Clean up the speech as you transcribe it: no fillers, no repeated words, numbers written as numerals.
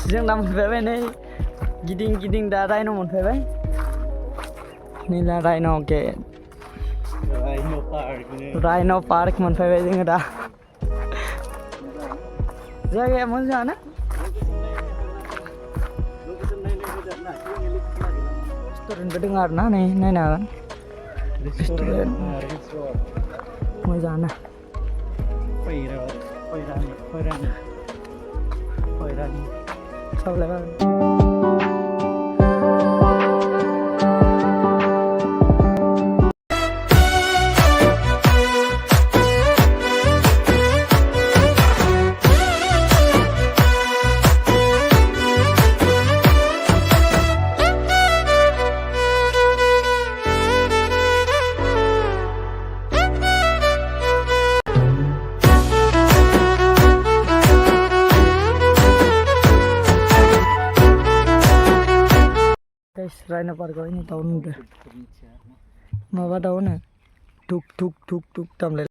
जों दा मोनफैबाय नै गिदिं गिदिं दा रायन' मोनफैबाय नीला रायन' गेट रायन' पार्क मोनफैबाय जोङो दा जायगाया मोजाङानो रेस्टुरेन्टबो दङ आरो ना नै नायनो हागोन रेस्टुरेन्ट मोजाङानो सावलायबाय रायन' पार्कआव दाउ नुदों माबा दाउ होनो धुक धुक धुक धुक दामलाय